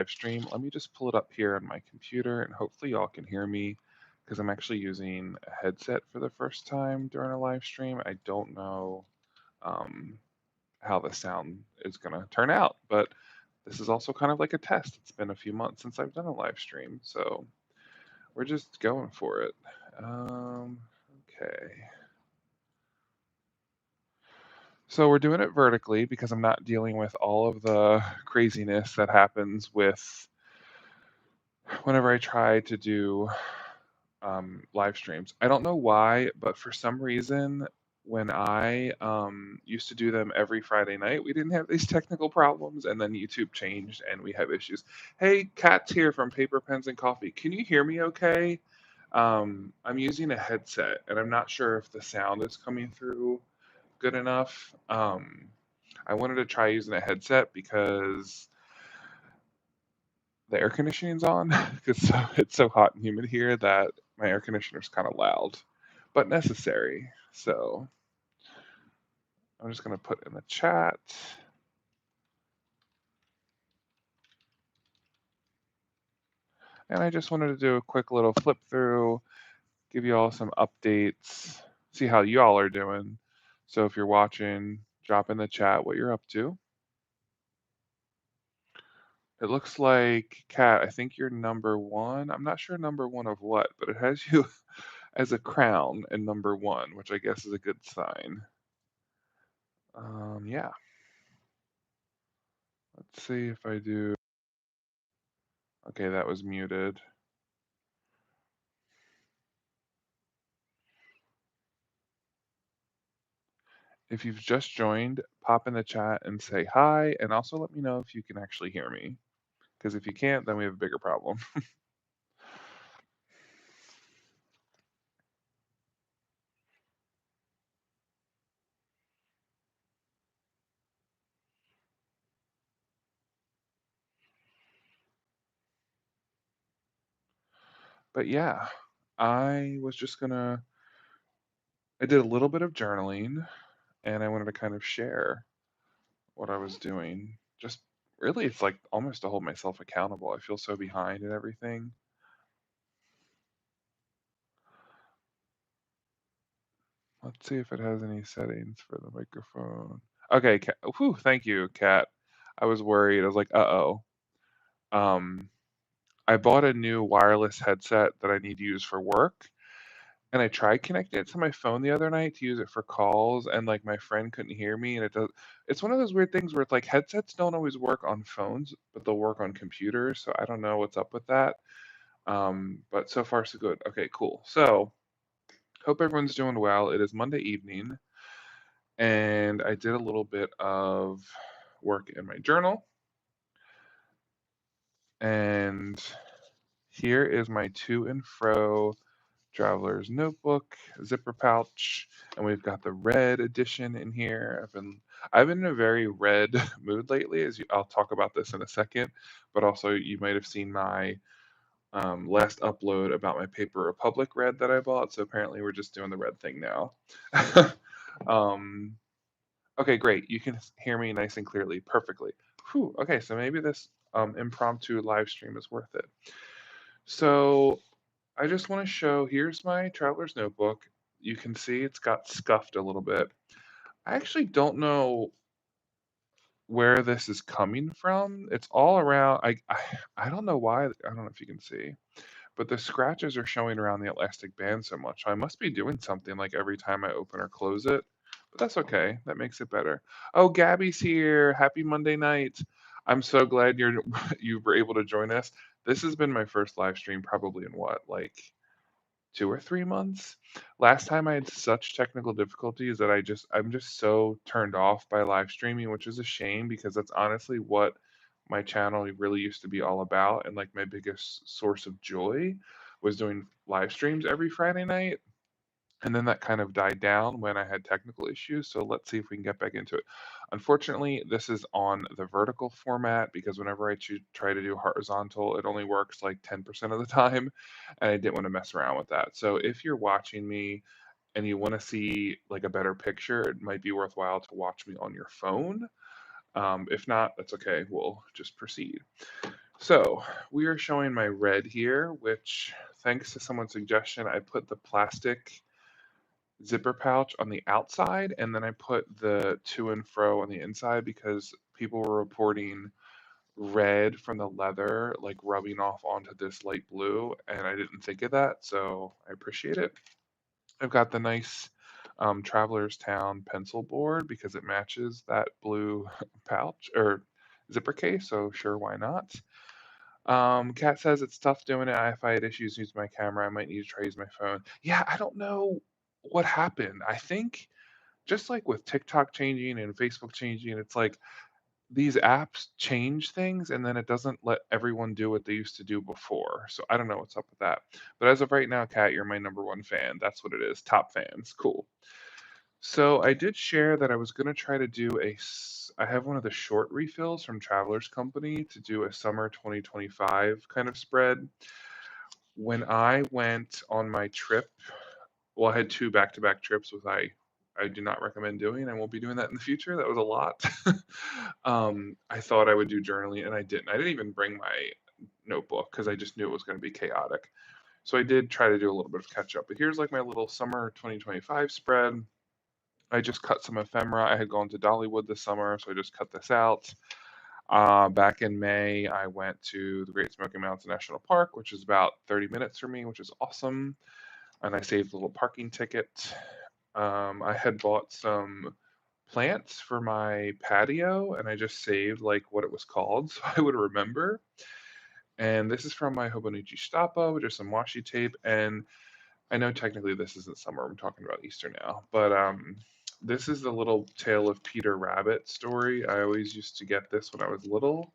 live stream. Let me just pull it up here on my computer and hopefully y'all can hear me because I'm actually using a headset for the first time during a live stream. I don't know um, how the sound is going to turn out, but this is also kind of like a test. It's been a few months since I've done a live stream, so we're just going for it. Okay. So we're doing it vertically because I'm not dealing with all of the craziness that happens with whenever I try to do live streams. I don't know why, but for some reason, when I used to do them every Friday night, we didn't have these technical problems, and then YouTube changed and we have issues. Hey, Kat's here from Paper, Pens, and Coffee. Can you hear me okay? I'm using a headset, and I'm not sure if the sound is coming through good enough. I wanted to try using a headset because the air conditioning's on because it's so hot and humid here that my air conditioner's kind of loud, but necessary. So I'm just going to put in the chat. And I just wanted to do a quick little flip through, give you all some updates, see how y'all are doing. So if you're watching, drop in the chat what you're up to. It looks like, Kat, I think you're number one. I'm not sure number one of what, but it has you as a crown and number one, which I guess is a good sign. Yeah. Let's see if I do. Okay, that was muted. If you've just joined, pop in the chat and say hi, and also let me know if you can actually hear me. Because if you can't, then we have a bigger problem. But yeah, I did a little bit of journaling, and I wanted to kind of share what I was doing. Just really, it's like almost to hold myself accountable. I feel so behind in everything. Let's see if it has any settings for the microphone. Okay, whew, thank you, Kat. I was worried. I was like, uh-oh. Um, I bought a new wireless headset that I need to use for work, and I tried connecting it to my phone the other night to use it for calls, and like my friend couldn't hear me, and it's one of those weird things where it's like headsets don't always work on phones, but they'll work on computers, so I don't know what's up with that. But so far so good. Okay, cool. So, hope everyone's doing well. It is Monday evening, and I did a little bit of work in my journal, and here is my to and fro traveler's notebook, zipper pouch, and we've got the red edition in here. I've been in a very red mood lately, I'll talk about this in a second. But also, you might have seen my last upload about my Paper Republic red that I bought. So apparently, we're just doing the red thing now. um, okay, great. You can hear me nice and clearly, perfectly. Whew, okay, so maybe this impromptu live stream is worth it. So I just want to show, here's my traveler's notebook. You can see it's got scuffed a little bit. I actually don't know where this is coming from. It's all around. I don't know why. I don't know if you can see, but the scratches are showing around the elastic band so much. I must be doing something like every time I open or close it, but that's okay. That makes it better. Oh, Gabby's here. Happy Monday night. I'm so glad you were able to join us. This has been my first live stream probably in what, like 2 or 3 months. Last time I had such technical difficulties that I'm just so turned off by live streaming, which is a shame because that's honestly what my channel really used to be all about, and like my biggest source of joy was doing live streams every Friday night. And then that kind of died down when I had technical issues. So let's see if we can get back into it. Unfortunately, this is on the vertical format because whenever I try to do horizontal, it only works like 10% of the time. And I didn't want to mess around with that. So if you're watching me and you want to see like a better picture, it might be worthwhile to watch me on your phone. If not, that's okay. We'll just proceed. So we are showing my red here, which thanks to someone's suggestion, I put the plastic zipper pouch on the outside and then I put the to and fro on the inside because people were reporting red from the leather like rubbing off onto this light blue, and I didn't think of that, so I appreciate it. I've got the nice Traveler's Town pencil board because it matches that blue pouch or zipper case, so sure, why not? Kat says it's tough doing it. If I had issues using my camera, I might need to try using my phone. Yeah, I don't know what happened. I think just like with TikTok changing and Facebook changing, it's like these apps change things and then it doesn't let everyone do what they used to do before. So I don't know what's up with that. But as of right now, Kat, you're my number one fan. That's what it is. Top fans. Cool. So I did share that I was going to try to do I have one of the short refills from Travelers Company to do a summer 2025 kind of spread. When I went on my trip, well, I had two back-to-back trips, which I do not recommend doing. I won't be doing that in the future. That was a lot. I thought I would do journaling, and I didn't. I didn't even bring my notebook because I just knew it was going to be chaotic. So I did try to do a little bit of catch up. But here's like my little summer 2025 spread. I just cut some ephemera. I had gone to Dollywood this summer, so I just cut this out. Back in May, I went to the Great Smoky Mountains National Park, which is about 30 minutes from me, which is awesome. And I saved a little parking ticket. I had bought some plants for my patio, and I just saved like what it was called so I would remember. And this is from my Hobonichi Stappa, which is some washi tape. And I know technically this isn't summer, I'm talking about Easter now, but this is the little Tale of Peter Rabbit story. I always used to get this when I was little,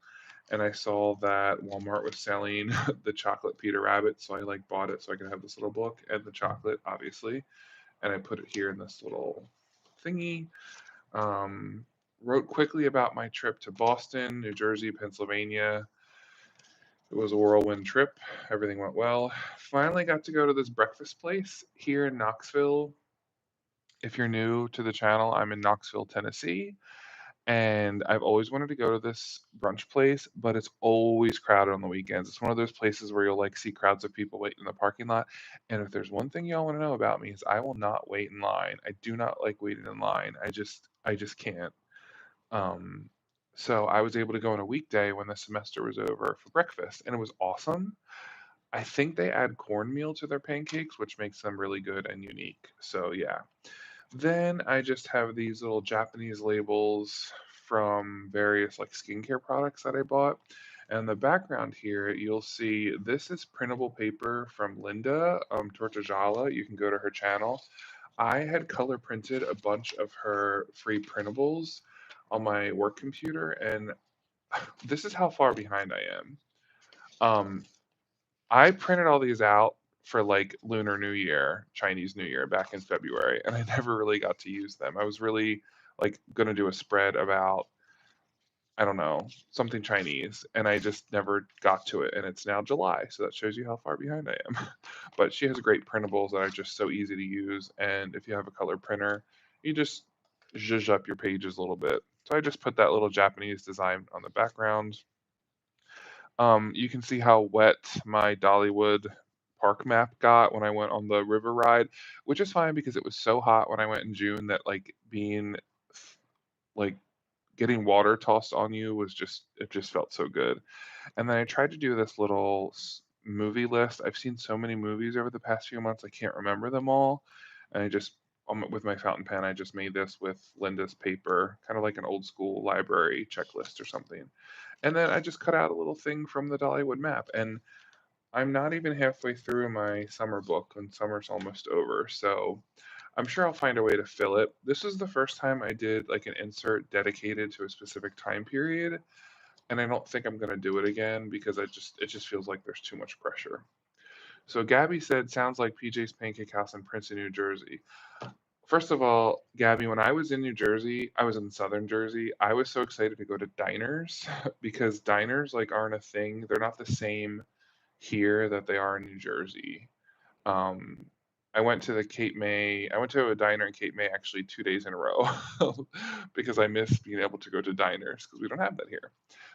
and I saw that Walmart was selling the chocolate Peter Rabbit, so I like bought it so I could have this little book and the chocolate, obviously, and I put it here in this little thingy. Um, Wrote quickly about my trip to Boston, New Jersey, Pennsylvania. It was a whirlwind trip. Everything went well. Finally got to go to this breakfast place here in Knoxville. If you're new to the channel, I'm in Knoxville, Tennessee, and I've always wanted to go to this brunch place, but it's always crowded on the weekends. It's one of those places where you'll like see crowds of people waiting in the parking lot. And if there's one thing y'all want to know about me is I will not wait in line. I do not like waiting in line. I just can't. Um, so I was able to go on a weekday when the semester was over for breakfast, and it was awesome. I think they add cornmeal to their pancakes, which makes them really good and unique. So yeah. Then I just have these little Japanese labels from various like skincare products that I bought. And the background here, you'll see this is printable paper from Linda Tortajala. You can go to her channel. I had color printed a bunch of her free printables on my work computer, and this is how far behind I am. Um, I printed all these out for like Lunar New Year, Chinese New Year back in February, and I never really got to use them. I was really like going to do a spread about, I don't know, something Chinese, and I just never got to it. And it's now July, so that shows you how far behind I am. But she has great printables that are just so easy to use. And if you have a color printer, you just zhuzh up your pages a little bit. So I just put that little Japanese design on the background. You can see how wet my Dollywood park map got when I went on the river ride, which is fine because it was so hot when I went in June that like being like getting water tossed on you was just it just felt so good. And then I tried to do this little movie list. I've seen so many movies over the past few months, I can't remember them all. And I just with my fountain pen, I just made this with Linda's paper, kind of like an old school library checklist or something. And then I just cut out a little thing from the Dollywood map. And I'm not even halfway through my summer book, and summer's almost over. So I'm sure I'll find a way to fill it. This is the first time I did like an insert dedicated to a specific time period, and I don't think I'm gonna do it again because it just feels like there's too much pressure. So Gabby said, sounds like PJ's Pancake House in Princeton, New Jersey. First of all, Gabby, when I was in New Jersey, I was in Southern Jersey. I was so excited to go to diners because diners like aren't a thing. They're not the same here that they are in New Jersey. Um, I went to the Cape May. I went to a diner in Cape May actually 2 days in a row because I miss being able to go to diners because we don't have that here.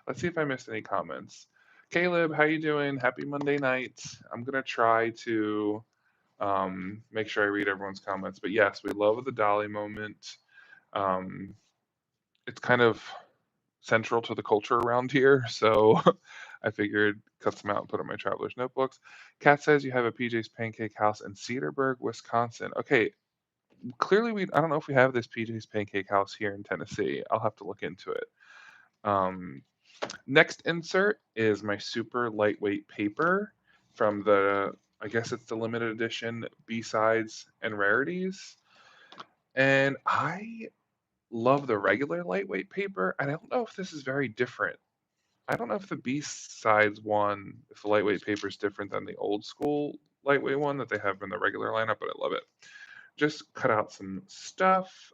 Let's see if I missed any comments. Caleb, how you doing? Happy Monday night. I'm gonna try to make sure I read everyone's comments. But yes, we love the Dolly moment. Um, it's kind of central to the culture around here, so I figured cut some out and put in my traveler's notebooks. Kat says you have a PJ's Pancake House in Cedarburg, Wisconsin. Okay, clearly I don't know if we have this PJ's Pancake House here in Tennessee. I'll have to look into it. Um, Next insert is my super lightweight paper from I guess it's the limited edition B-sides and rarities. And I love the regular lightweight paper. And I don't know if this is very different. I don't know if the B-sides one, if the lightweight paper is different than the old school lightweight one that they have in the regular lineup, but I love it. Just cut out some stuff.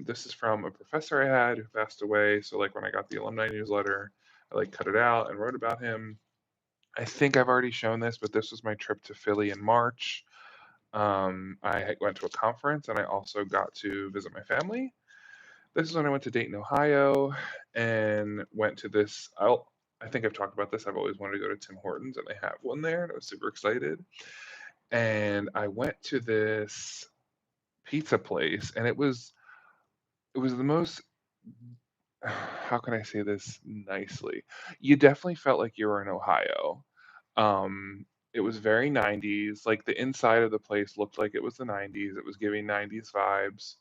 This is from a professor I had who passed away. So like when I got the alumni newsletter, I like cut it out and wrote about him. I think I've already shown this, but this was my trip to Philly in March. I went to a conference and I also got to visit my family. This is when I went to Dayton, Ohio, and went to this. I think I've talked about this. I've always wanted to go to Tim Hortons, and they have one there, and I was super excited. And I went to this pizza place, and it was the most, how can I say this nicely? You definitely felt like you were in Ohio. It was very 90s. Like the inside of the place looked like it was the 90s. It was giving 90s vibes.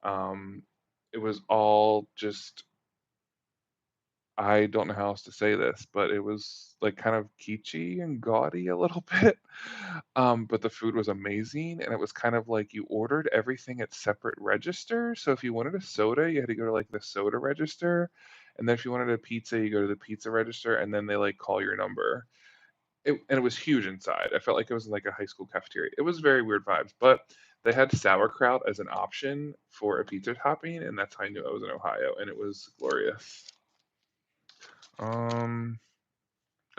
Um, it was all just, I don't know how else to say this, but it was like kind of kitschy and gaudy a little bit. But the food was amazing, and it was kind of like you ordered everything at separate registers. So if you wanted a soda, you had to go to like the soda register, and then if you wanted a pizza, you go to the pizza register, and then they like call your number. And it was huge inside. I felt like it was in like a high school cafeteria. It was very weird vibes, but they had sauerkraut as an option for a pizza topping, and that's how I knew I was in Ohio, and it was glorious. Um,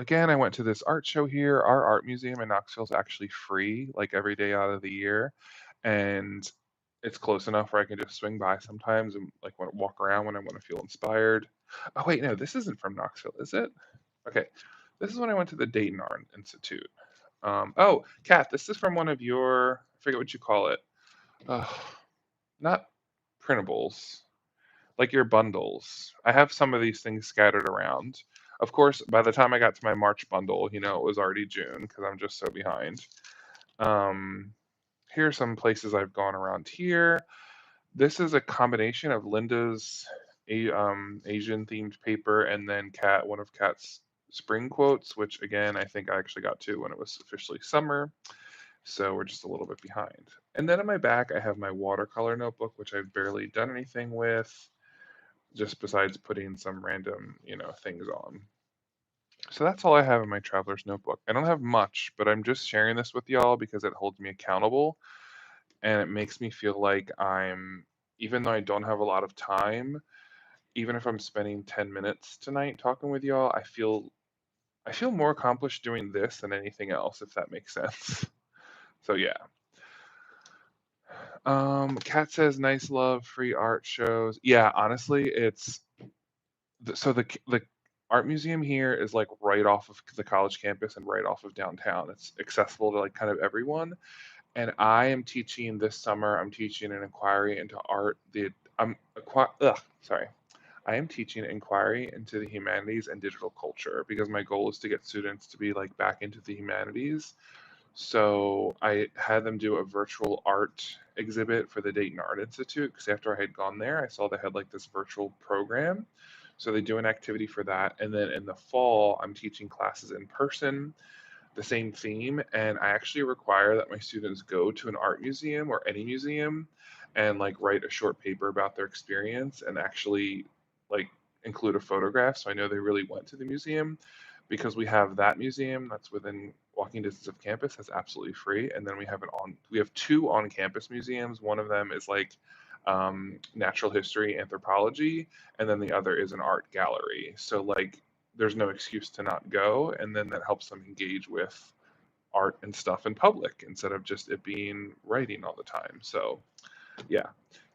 Again, I went to this art show here. Our art museum in Knoxville is actually free, like every day out of the year, and it's close enough where I can just swing by sometimes and like want to walk around when I want to feel inspired. Oh wait, no, this isn't from Knoxville, is it? Okay, this is when I went to the Dayton Art Institute. Oh, Kat, this is from one of your, I forget what you call it. Uh, Not printables, like your bundles. I have some of these things scattered around. Of course, by the time I got to my March bundle, it was already June because I'm just so behind. Um, Here are some places I've gone around here. This is a combination of Linda's Asian themed paper and then one of Kat's spring quotes, which again, I think I actually got to when it was officially summer. So we're just a little bit behind. And then in my back, I have my watercolor notebook, which I've barely done anything with, just besides putting some random, things on. So that's all I have in my traveler's notebook. I don't have much, but I'm just sharing this with y'all because it holds me accountable and it makes me feel like even though I don't have a lot of time, even if I'm spending 10 minutes tonight talking with y'all, I feel more accomplished doing this than anything else, if that makes sense. So yeah. Kat says nice love, free art shows. Yeah, honestly, the art museum here is like right off of the college campus and right off of downtown. It's accessible to like kind of everyone. And I am teaching this summer. I'm teaching an inquiry into art. Sorry. I am teaching inquiry into the humanities and digital culture because my goal is to get students to be like back into the humanities. So I had them do a virtual art exhibit for the Dayton Art Institute because after I had gone there, I saw they had like this virtual program. So they do an activity for that. And then in the fall, I'm teaching classes in person, the same theme. And I actually require that my students go to an art museum or any museum and like write a short paper about their experience and actually like include a photograph. So I know they really went to the museum because we have that museum that's within walking distance of campus that's absolutely free. And then we have two on campus museums. One of them is like natural history, anthropology, and then the other is an art gallery. So like there's no excuse to not go, and then that helps them engage with art and stuff in public instead of just it being writing all the time. So yeah.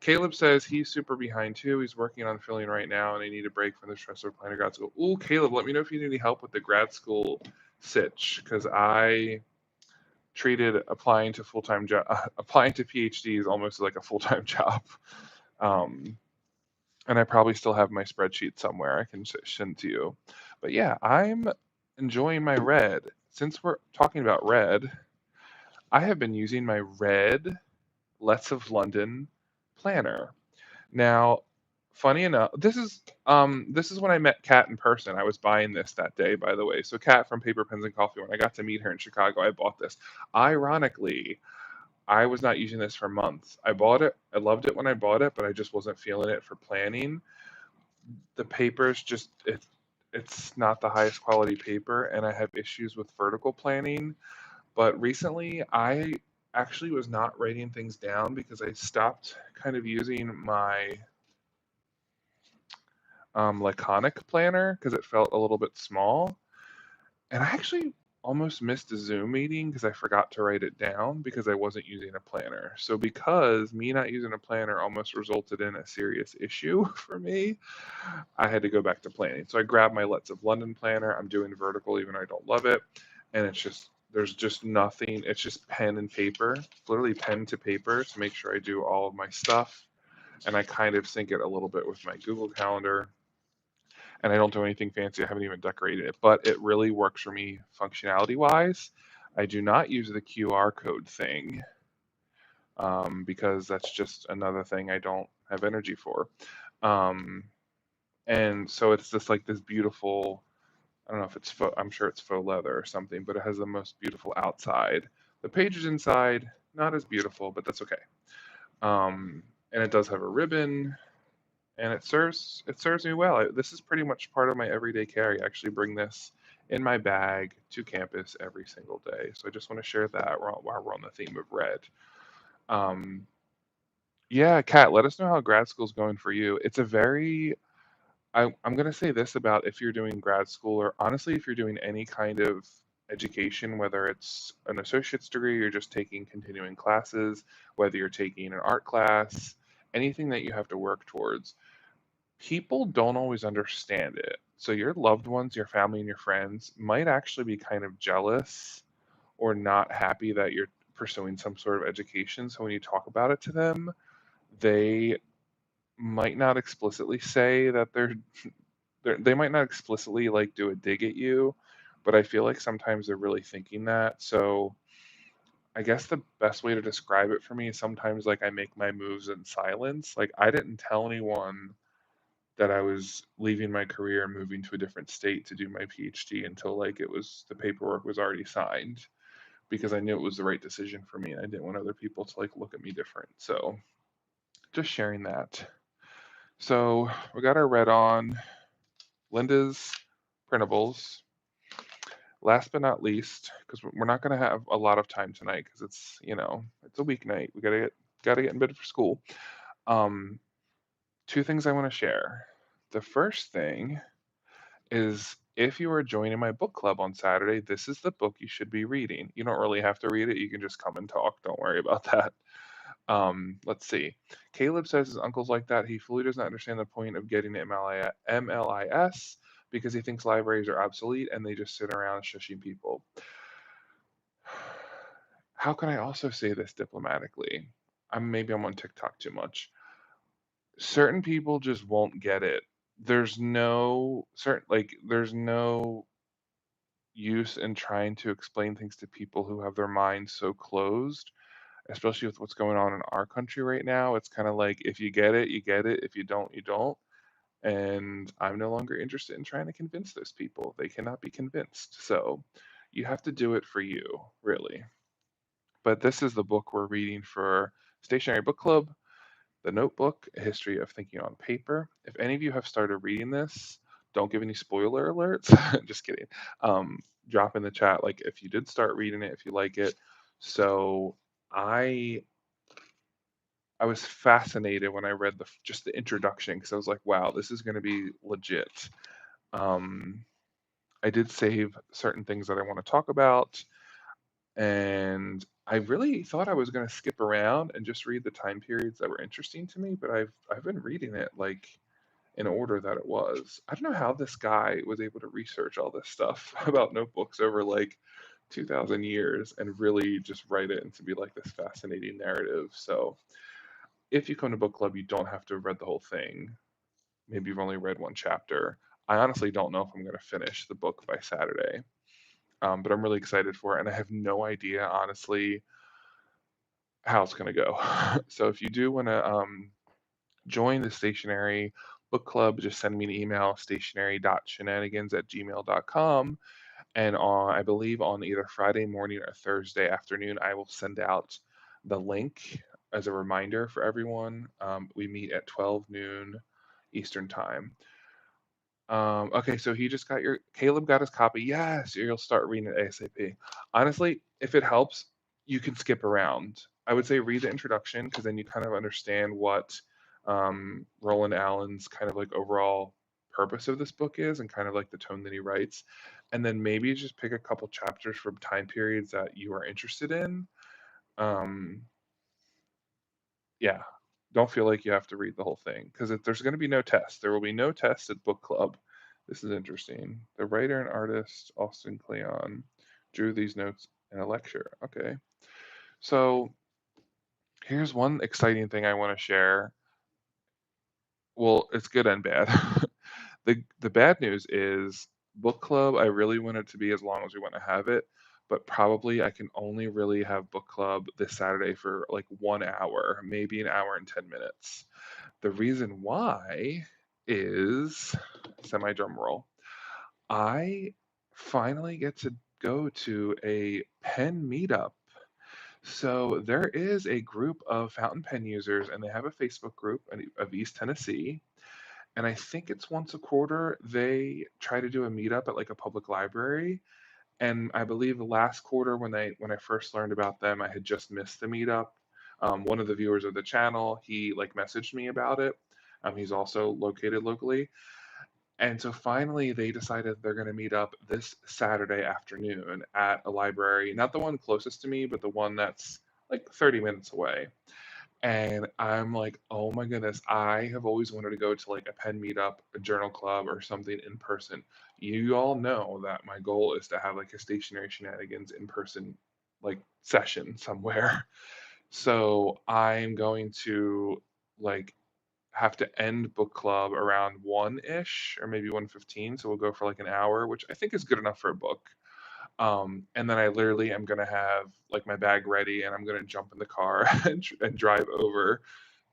Caleb says he's super behind too. He's working on filling right now, and I need a break from the stress of applying to grad school. Ooh, Caleb, let me know if you need any help with the grad school sitch, because I treated applying to full-time job, applying to PhDs almost like a full-time job. Um, and I probably still have my spreadsheet somewhere I can send to you. But yeah, I'm enjoying my red. Since we're talking about red, I have been using my red Let's of London planner. Now, funny enough, this is when I met Kat in person. I was buying this that day, by the way. So Kat from Paper Pens and Coffee, when I got to meet her in Chicago, I bought this. Ironically, I was not using this for months. I bought it. I loved it when I bought it, but I just wasn't feeling it for planning. The paper's just it's not the highest quality paper, and I have issues with vertical planning. But recently, I actually was not writing things down because I stopped kind of using my laconic planner because it felt a little bit small. And I actually almost missed a Zoom meeting because I forgot to write it down because I wasn't using a planner. So because me not using a planner almost resulted in a serious issue for me, I had to go back to planning. So I grabbed my Let's of London planner. I'm doing vertical even though I don't love it. And it's just there's just nothing. It's just pen and paper, literally pen to paper to make sure I do all of my stuff. And I kind of sync it a little bit with my Google Calendar, and I don't do anything fancy. I haven't even decorated it, but it really works for me functionality wise. I do not use the QR code thing because that's just another thing I don't have energy for. Um, and so it's just like this beautiful, I don't know if it's faux, I'm sure it's faux leather or something, but it has the most beautiful outside. The pages inside, not as beautiful, but that's okay. Um, and it does have a ribbon, and it serves me well. This is pretty much part of my everyday carry. I actually bring this in my bag to campus every single day. So I just want to share that while we're on the theme of red. Um, yeah, Kat, let us know how grad school's going for you. It's a very I'm going to say this about if you're doing grad school, or honestly if you're doing any kind of education, whether it's an associate's degree or just taking continuing classes, whether you're taking an art class, anything that you have to work towards, people don't always understand it. So your loved ones, your family, and your friends might actually be kind of jealous or not happy that you're pursuing some sort of education. So when you talk about it to them, they might not explicitly say that they might not explicitly like do a dig at you, but I feel like sometimes they're really thinking that. So I guess the best way to describe it for me is sometimes like I make my moves in silence. Like I didn't tell anyone that I was leaving my career and moving to a different state to do my PhD until like the paperwork was already signed because I knew it was the right decision for me and I didn't want other people to like look at me different. So just sharing that. So we got our red on, Linda's printables. Last but not least, because we're not going to have a lot of time tonight because it's a weeknight. We gotta get in bed for school. Um, Two things I want to share. The first thing is if you are joining my book club on Saturday, this is the book you should be reading. You don't really have to read it. You can just come and talk. Don't worry about that. Let's see. Caleb says his uncle's like that. He fully doesn't understand the point of getting MLIS because he thinks libraries are obsolete and they just sit around shushing people. How can I also say this diplomatically? Maybe I'm on TikTok too much. Certain people just won't get it. There's no use in trying to explain things to people who have their minds so closed, especially with what's going on in our country right now. It's kind of like if you get it, you get it. If you don't, you don't. And I'm no longer interested in trying to convince those people. They cannot be convinced. So you have to do it for you, really. But this is the book we're reading for Stationery Book Club, The Notebook, A History of Thinking on Paper. If any of you have started reading this, don't give any spoiler alerts. Just kidding. Drop in the chat like if you did start reading it, if you like it. So I I was fascinated when I read just the introduction because I was like, wow, this is going to be legit. Um, I did save certain things that I want to talk about. And I really thought I was going to skip around and just read the time periods that were interesting to me, but I've been reading it like in order that it was. I don't know how this guy was able to research all this stuff about notebooks over like 2000 years and really just write it into be like this fascinating narrative. So if you come to book club, you don't have to have read the whole thing. Maybe you've only read one chapter. I honestly don't know if I'm going to finish the book by Saturday, but I'm really excited for it, and I have no idea, honestly, how it's going to go. So if you do want to join the Stationery book club, just send me an email, stationery.shenanigans@gmail.com. And on, I believe on either Friday morning or Thursday afternoon, I will send out the link as a reminder for everyone. We meet at 12 noon Eastern time. Okay, so he just got your Caleb got his copy. Yes, you'll start reading it ASAP. Honestly, if it helps, you can skip around. I would say read the introduction because then you kind of understand what Roland Allen's kind of like overall purpose of this book is and kind of like the tone that he writes. And then maybe just pick a couple chapters from time periods that you are interested in. Um, yeah, don't feel like you have to read the whole thing because there's going to be no test. There will be no test at book club. This is interesting. The writer and artist Austin Kleon drew these notes in a lecture. Okay, so here's one exciting thing I want to share. Well, it's good and bad. The bad news is book club. I really want it to be as long as we want to have it, but probably I can only really have book club this Saturday for like 1 hour, maybe an hour and 10 minutes. The reason why is semi drum roll. I finally get to go to a pen meetup. So there is a group of fountain pen users, and they have a Facebook group of East Tennessee. And I think it's once a quarter they try to do a meetup at like a public library. And I believe the last quarter when I first learned about them, I had just missed the meetup. One of the viewers of the channel, he like messaged me about it. He's also located locally. And so finally they decided they're going to meet up this Saturday afternoon at a library, not the one closest to me, but the one that's like 30 minutes away. And I'm like, oh my goodness, I have always wanted to go to like a pen meetup, a journal club, or something in person. You all know that my goal is to have like a stationary shenanigans in person like session somewhere. So I'm going to like have to end book club around 1-ish or maybe 1:15. So we'll go for like an hour, which I think is good enough for a book. And then I literally am gonna have like my bag ready and I'm gonna jump in the car and drive over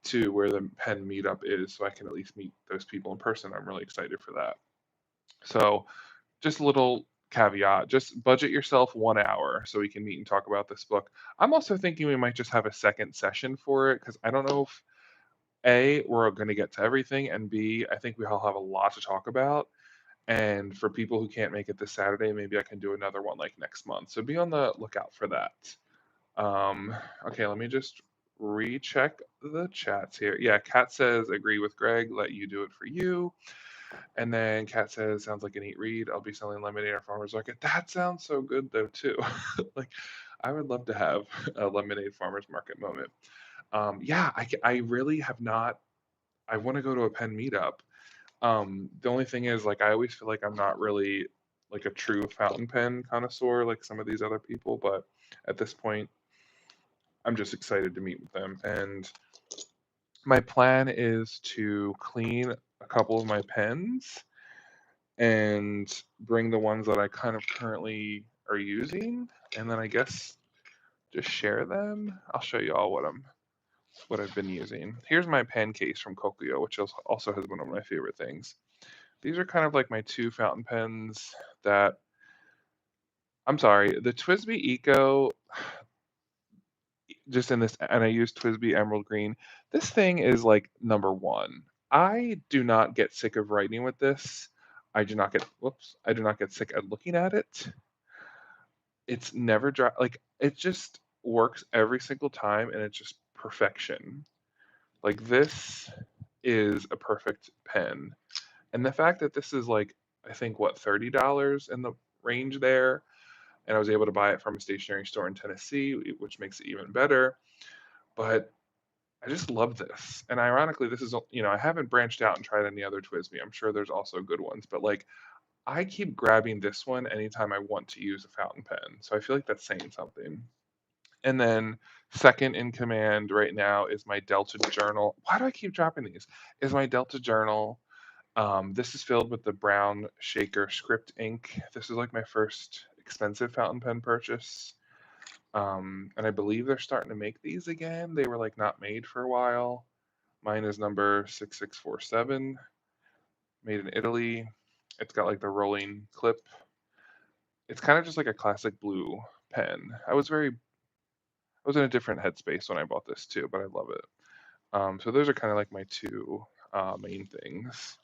to where the pen meetup is so I can at least meet those people in person. I'm really excited for that. So just a little caveat, just budget yourself 1 hour so we can meet and talk about this book. I'm also thinking we might just have a second session for it because I don't know if A, we're going to get to everything, and B, I think we all have a lot to talk about. And for people who can't make it this Saturday, maybe I can do another one like next month. So be on the lookout for that. Um, okay, let me just recheck the chats here. Yeah, Kat says, agree with Greg, let you do it for you. And then Kat says, sounds like a neat read. I'll be selling lemonade at farmer's market. That sounds so good though too. Like I would love to have a lemonade farmer's market moment. Yeah, I really have not. I want to go to a pen meetup. The only thing is, like, I always feel like I'm not really like a true fountain pen connoisseur like some of these other people, but at this point, I'm just excited to meet with them. And my plan is to clean a couple of my pens and bring the ones that I kind of currently are using, and then I guess just share them. I'll show you all what I've been using. Here's my pen case from Coco, which also has one of my favorite things. These are kind of like my two fountain pens that I'm sorry, the TWSBI Eco, just in this, and I use TWSBI Emerald Green. This thing is like number one. I do not get sick of writing with this. I do not get sick of looking at it. It's never dry, like it just works every single time and it's just perfection. Like this is a perfect pen. And the fact that this is like, I think what, $30 in the range there. and I was able to buy it from a stationery store in Tennessee, which makes it even better. But I just love this. And ironically, this is, I haven't branched out and tried any other TWSBI. I'm sure there's also good ones, but like I keep grabbing this one anytime I want to use a fountain pen. So I feel like that's saying something. And then second in command right now is my Delta Journal. Why do I keep dropping these? Is my Delta Journal. This is filled with the brown shaker script ink. This is like my first expensive fountain pen purchase. And I believe they're starting to make these again. They were like not made for a while. Mine is number 6647, made in Italy. It's got like the rolling clip. It's kind of just like a classic blue pen. I was in a different headspace when I bought this too, but I love it. So those are kind of like my two main things.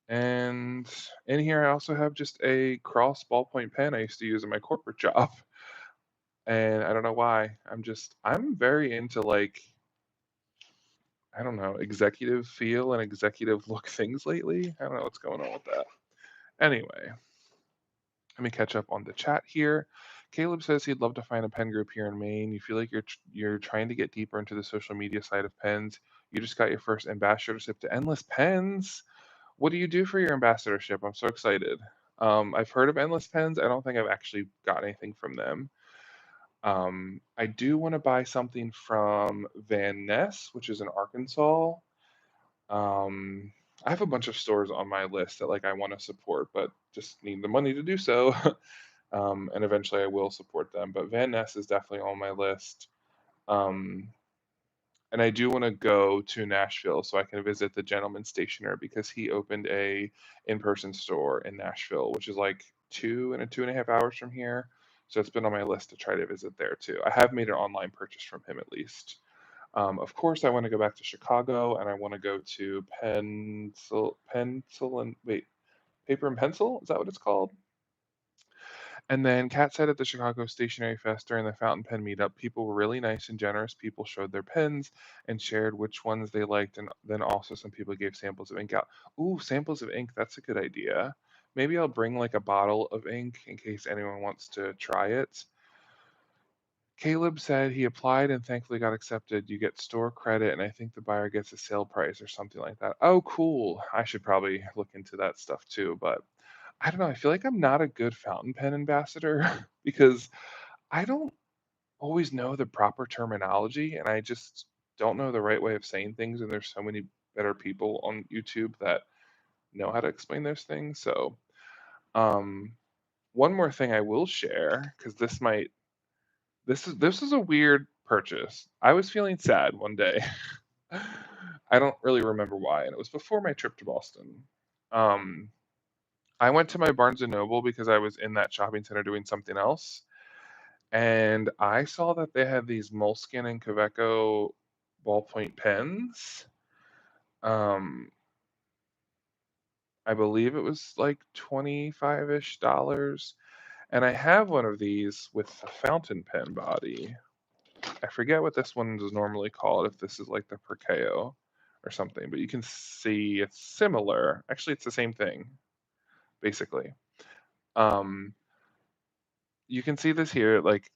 And in here, I also have just a cross ballpoint pen I used to use in my corporate job. And I don't know why. I'm very into like, I don't know, executive feel and executive look things lately. I don't know what's going on with that. Anyway, let me catch up on the chat here. Caleb says he'd love to find a pen group here in Maine. You feel like you're trying to get deeper into the social media side of pens. You just got your first ambassadorship to Endless Pens. What do you do for your ambassadorship? I'm so excited. I've heard of Endless Pens. I don't think I've actually got anything from them. I do want to buy something from Van Ness, which is in Arkansas. Um, I have a bunch of stores on my list that like I want to support, but just need the money to do so. And eventually I will support them. But Van Ness is definitely on my list. Um, and I do want to go to Nashville so I can visit the Gentleman Stationer because he opened a in-person store in Nashville, which is like 2.5 hours from here. So it's been on my list to try to visit there too. I have made an online purchase from him at least. Of course, I want to go back to Chicago and I want to go to Pencil and wait, Paper and Pencil? Is that what it's called? And then Kat said at the Chicago Stationery Fest during the fountain pen meetup, people were really nice and generous. People showed their pens and shared which ones they liked, and then also some people gave samples of ink out. Ooh, samples of ink, that's a good idea. Maybe I'll bring like a bottle of ink in case anyone wants to try it. Caleb said he applied and thankfully got accepted. You get store credit, and I think the buyer gets a sale price or something like that. Oh, cool. I should probably look into that stuff too, but I don't know. I feel like I'm not a good fountain pen ambassador because I don't always know the proper terminology and I just don't know the right way of saying things. And there's so many better people on YouTube that know how to explain those things. So, um, one more thing I will share because this is a weird purchase. I was feeling sad one day. I don't really remember why, and it was before my trip to Boston. Um, I went to my Barnes and Noble because I was in that shopping center doing something else, and I saw that they had these Moleskin and Coveco ballpoint pens. Um, I believe it was like 25-ish dollars, and I have one of these with a fountain pen body. I forget what this one is normally called, if this is like the Perkeo or something, but you can see it's similar. Actually, it's the same thing, basically. Um, you can see this here, like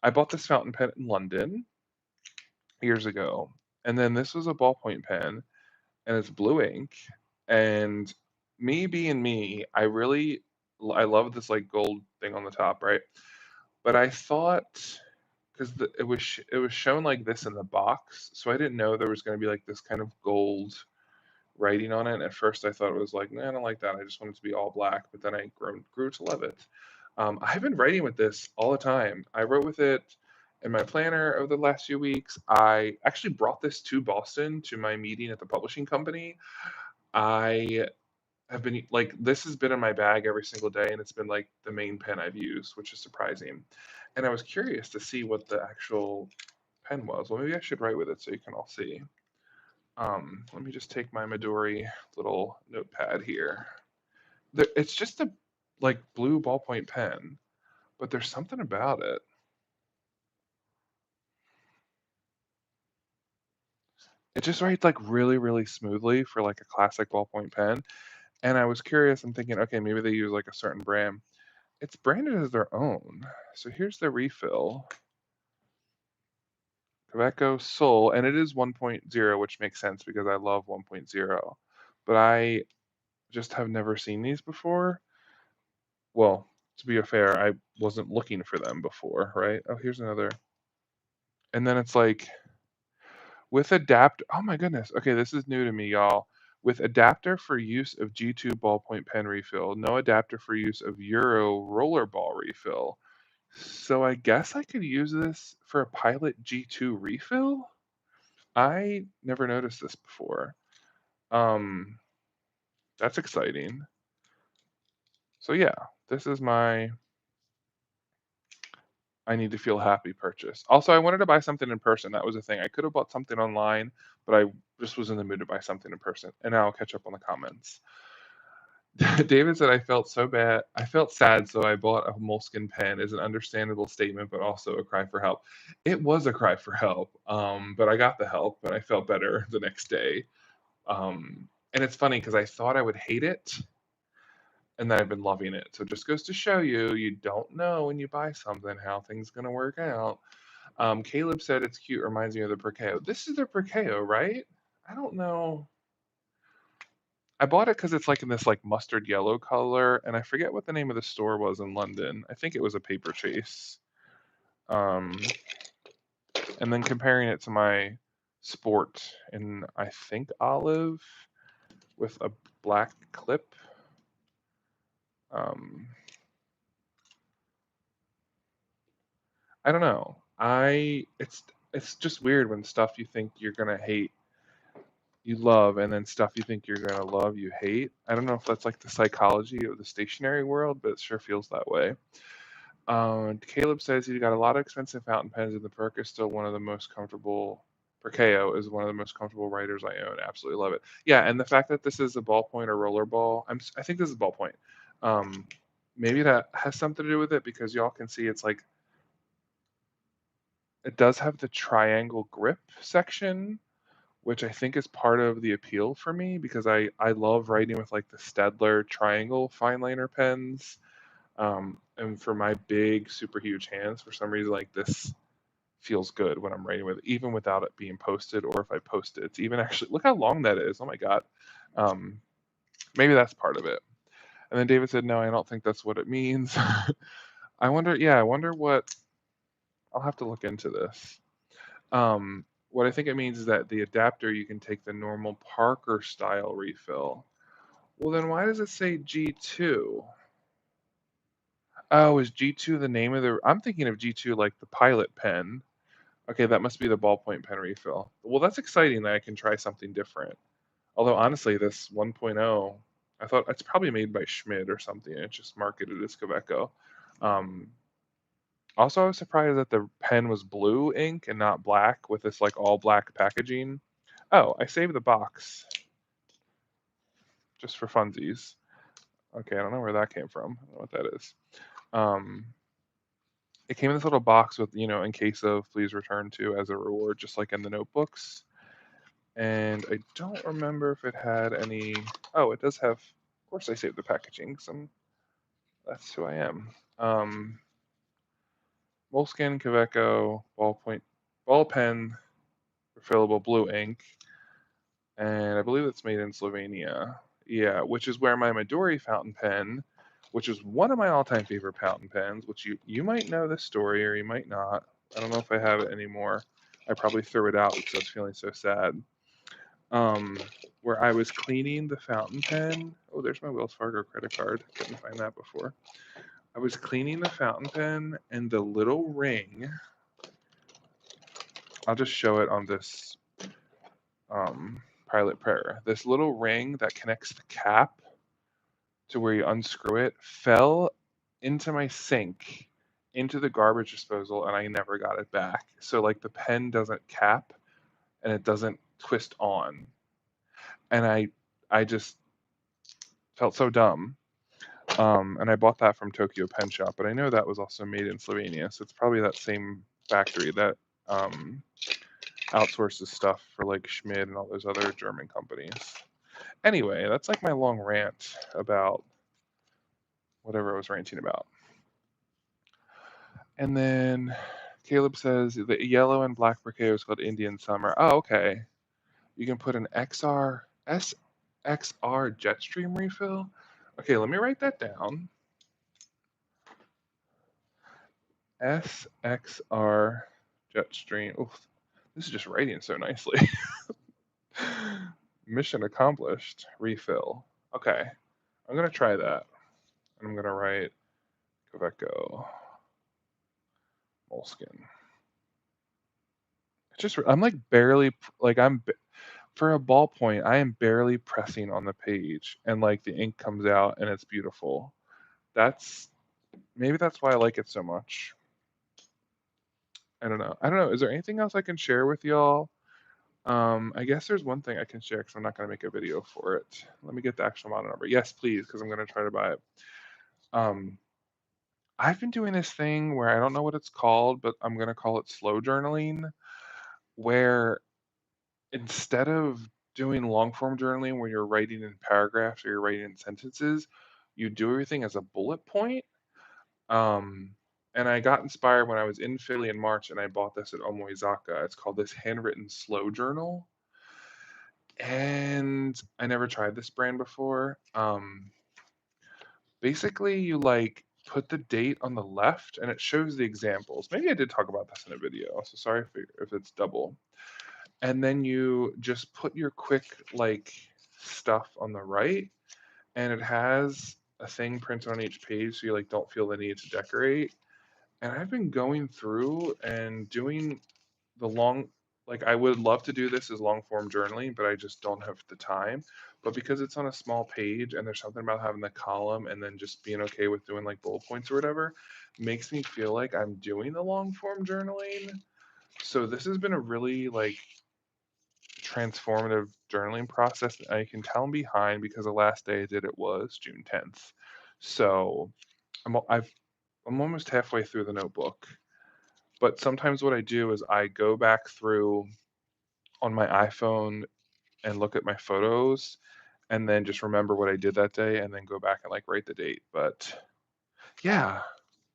I bought this fountain pen in London years ago, and then this was a ballpoint pen, and it's blue ink. And me being me, I love this like gold thing on the top, right? But I thought because it was shown like this in the box, so I didn't know there was going to be like this kind of gold writing on it. And at first, I thought it was like, nah, I don't like that. I just want it to be all black. But then I grew to love it. I've been writing with this all the time. I wrote with it in my planner over the last few weeks. I actually brought this to Boston to my meeting at the publishing company. I have been like, this has been in my bag every single day, and it's been like the main pen I've used, which is surprising. And I was curious to see what the actual pen was. Well, maybe I should write with it so you can all see. Let me just take my Midori little notepad here. It's just a like blue ballpoint pen, but there's something about it. It just writes like really, really smoothly for like a classic ballpoint pen. And I was curious. I'm thinking, okay, maybe they use like a certain brand. it's branded as their own. So here's the refill. Quebeco Soul, and it is 1.0, which makes sense because I love 1.0. But I just have never seen these before. Well, to be fair, I wasn't looking for them before, right? Oh, here's another. And then it's like with adapt. Oh my goodness. Okay, this is new to me, y'all. With adapter for use of G2 ballpoint pen refill, no adapter for use of Euro rollerball refill. So I guess I could use this for a Pilot G2 refill? I never noticed this before. Um, that's exciting. So yeah, this is my I need to feel happy purchase. Also, I wanted to buy something in person. That was the thing. I could have bought something online, but I just was in the mood to buy something in person. And now I'll catch up on the comments. David said, I felt so bad. I felt sad, so I bought a Moleskin pen is an understandable statement, but also a cry for help. It was a cry for help, but I got the help and I felt better the next day. And it's funny because I thought I would hate it, and then I've been loving it. So it just goes to show you, you don't know when you buy something how things going to work out. Caleb said it's cute, reminds me of the Perkeo. This is the Perkeo, right? I don't know. I bought it because it's like in this like mustard yellow color, and I forget what the name of the store was in London. I think it was a Paper Chase. Um, and then comparing it to my Sport in I think olive with a black clip. Um, I don't know. It's just weird when stuff you think you're gonna hate you love, and then stuff you think you're gonna love you hate. I don't know if that's like the psychology of the stationery world, but it sure feels that way. Caleb says he's got a lot of expensive fountain pens, and the Perk is still one of the most comfortable. Perkeo is one of the most comfortable writers I own. Absolutely love it. Yeah, and the fact that this is a ballpoint or rollerball, I think this is ballpoint. Um, maybe that has something to do with it because y'all can see it's like it does have the triangle grip section, which I think is part of the appeal for me because I love writing with like the Staedtler triangle fine liner pens. And for my big, super huge hands, for some reason, like this feels good when I'm writing with it, even without it being posted, or if I post it. It's even actually, look how long that is. Oh my God. Um, maybe that's part of it. And then David said, no, I don't think that's what it means. I wonder what, I'll have to look into this. What I think it means is that the adapter, you can take the normal Parker style refill. Well, then why does it say G2? Oh, is G2 the name of the? I'm thinking of G2 like the Pilot pen. Okay, that must be the ballpoint pen refill. Well, that's exciting that I can try something different. Although honestly, this 1.0, I thought it's probably made by Schmid or something. It's just marketed as Quebeco. Um, Also, I was surprised that the pen was blue ink and not black with this like all black packaging. Oh, I saved the box just for funsies. Okay, I don't know where that came from. I don't know what that is. Um, it came in this little box with, in case of please return to as a reward, just like in the notebooks. And I don't remember if it had any. Oh, it does have. Of course, I saved the packaging. That's who I am. Moleskin Coveco ball pen, refillable blue ink, and I believe it's made in Slovenia. Yeah, which is where my Midori fountain pen, which is one of my all-time favorite fountain pens, which you might know this story or you might not. I don't know if I have it anymore. I probably threw it out because I was feeling so sad. Um, where I was cleaning the fountain pen. Oh, there's my Wells Fargo credit card. Couldn't find that before. I was cleaning the fountain pen and the little ring. I'll just show it on this Pilot Prayer. This little ring that connects the cap to where you unscrew it fell into my sink, into the garbage disposal, and I never got it back. So like the pen doesn't cap and it doesn't twist on. And I just felt so dumb. And I bought that from Tokyo Pen Shop, but I know that was also made in Slovenia, so it's probably that same factory that um, outsources stuff for like Schmid and all those other German companies. Anyway, that's like my long rant about whatever I was ranting about. And then Caleb says the yellow and black briquet is called Indian Summer. Oh, okay. You can put an SXR Jetstream refill. Okay, let me write that down. SXR Jetstream. Oof, this is just writing so nicely. Mission accomplished. Refill. Okay, I'm gonna try that. I'm gonna write Quebeco Moleskin. It's just I'm like barely like for a ballpoint. I am barely pressing on the page, and like the ink comes out, and it's beautiful. That's maybe that's why I like it so much. I don't know. I don't know. Is there anything else I can share with y'all? I guess there's one thing I can share because I'm not going to make a video for it. Let me get the actual model number. Yes, please, because I'm going to try to buy it. Um, I've been doing this thing where I don't know what it's called, but I'm going to call it slow journaling, where instead of doing long form journaling where you're writing in paragraphs or you're writing in sentences, you do everything as a bullet point. Um, and I got inspired when I was in Philly in March and I bought this at Omoizaka. It's called this handwritten slow journal. And I never tried this brand before. Basically, you like put the date on the left and it shows the examples. Maybe I did talk about this in a video, so sorry if it's double. And then you just put your quick like stuff on the right, and it has a thing printed on each page so you like don't feel the need to decorate. And I've been going through and doing the long, like I would love to do this as long form journaling, but I just don't have the time. But because it's on a small page and there's something about having the column and then just being okay with doing like bullet points or whatever, makes me feel like I'm doing the long form journaling. So this has been a really like transformative journaling process. I can tell I'm behind because the last day I did it was June 10th. So I'm almost halfway through the notebook. But sometimes what I do is I go back through on my iPhone and look at my photos and then just remember what I did that day and then go back and like write the date. But yeah,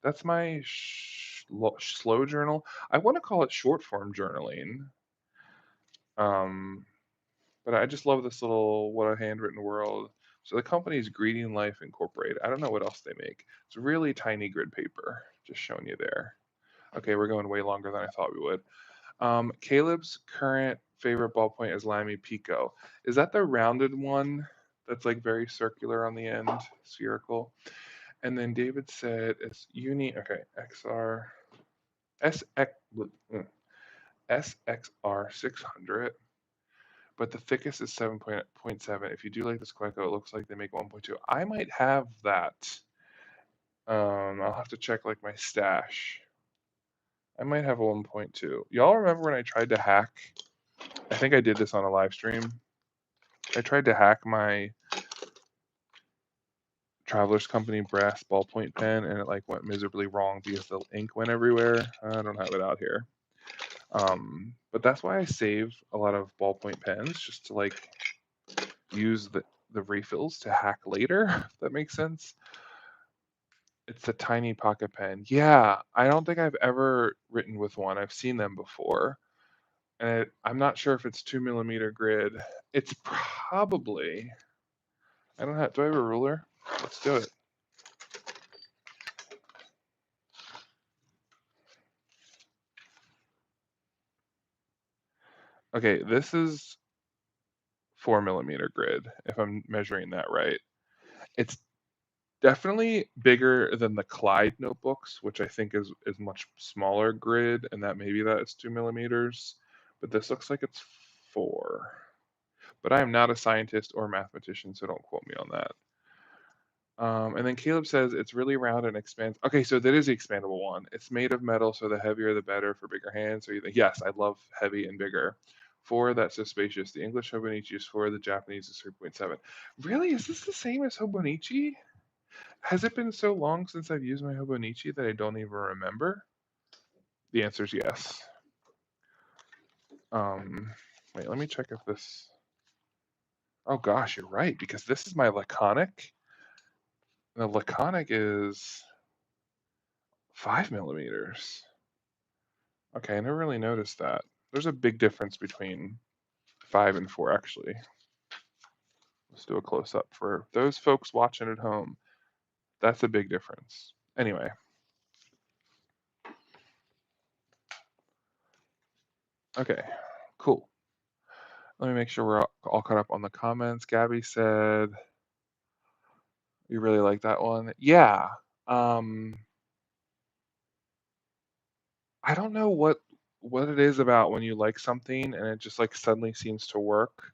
that's my slow journal. I want to call it short form journaling. Um, but I just love this little what a handwritten world. So the company is Greeting Life Incorporated. I don't know what else they make. It's really tiny grid paper, just showing you there. Okay, we're going way longer than I thought we would. Caleb's current favorite ballpoint is Lamy Pico. Is that the rounded one that's like very circular on the end, spherical? And then David said it's okay, XR, SX, SXR 600, but the thickest is 7.7. If you do like this Queco, it looks like they make 1.2. I might have that. I'll have to check like my stash. I might have a 1.2. Y'all remember when I tried to hack? I think I did this on a live stream. I tried to hack my Traveler's Company brass ballpoint pen and it like went miserably wrong because the ink went everywhere. I don't have it out here. But that's why I save a lot of ballpoint pens just to like use the refills to hack later, if that makes sense. It's a tiny pocket pen. Yeah, I don't think I've ever written with one. I've seen them before. And I'm not sure if it's 2mm grid. It's probably, I don't have, do I have a ruler? Let's do it. Okay, this is 4mm grid, if I'm measuring that right. It's definitely bigger than the Clyde notebooks, which I think is much smaller grid, and that maybe that is 2mm. But this looks like it's 4. But I am not a scientist or mathematician, so don't quote me on that. And then Caleb says it's really round and expands. Okay, so that is the expandable one. It's made of metal, so the heavier the better for bigger hands. So you think, yes, I love heavy and bigger. 4, that's so spacious. The English Hobonichi is 4, the Japanese is 3.7. Really? Is this the same as Hobonichi? Has it been so long since I've used my Hobonichi that I don't even remember? The answer is yes. Wait, let me check if this. Oh gosh, you're right, because this is my Laconic. The Laconic is 5 millimeters. Okay, I never really noticed that. There's a big difference between 5 and 4, actually. Let's do a close up for those folks watching at home. That's a big difference. Anyway, okay, cool. Let me make sure we're all caught up on the comments. Gabby said, you really like that one. Yeah. Um, I don't know what it is about when you like something and it just like suddenly seems to work.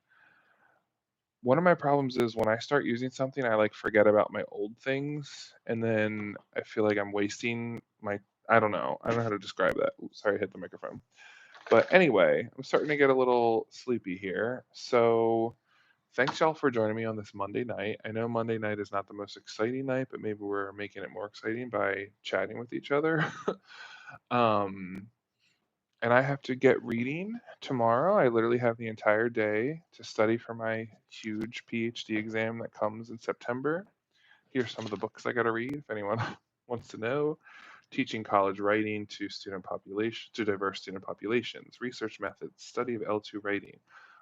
One of my problems is when I start using something, I like forget about my old things, and then I feel like I'm wasting my. I don't know. I don't know how to describe that. Oops, sorry, I hit the microphone. But anyway, I'm starting to get a little sleepy here. So thanks y'all for joining me on this Monday night. I know Monday night is not the most exciting night, but maybe we're making it more exciting by chatting with each other. um, and I have to get reading tomorrow. I literally have the entire day to study for my huge PhD exam that comes in September. Here's some of the books I got to read if anyone wants to know. Teaching college writing to student population to diverse student populations, research methods, study of L2 writing,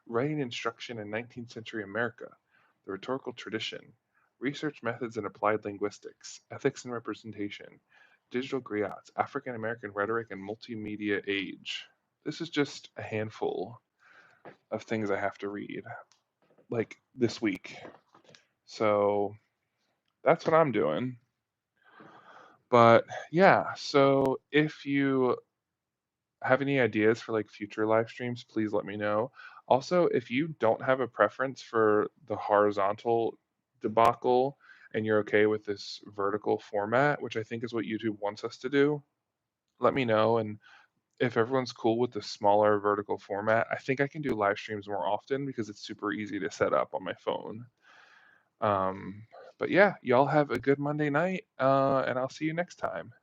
writing instruction in 19th century America, the rhetorical tradition, research methods in applied linguistics, ethics and representation, digital griots, African American rhetoric and multimedia age. This is just a handful of things I have to read, like this week. So that's what I'm doing. But yeah, so if you have any ideas for like future live streams, please let me know. Also, if you don't have a preference for the horizontal debacle and you're okay with this vertical format, which I think is what YouTube wants us to do, let me know. And if everyone's cool with the smaller vertical format, I think I can do live streams more often because it's super easy to set up on my phone. Um, but yeah, y'all have a good Monday night, and I'll see you next time.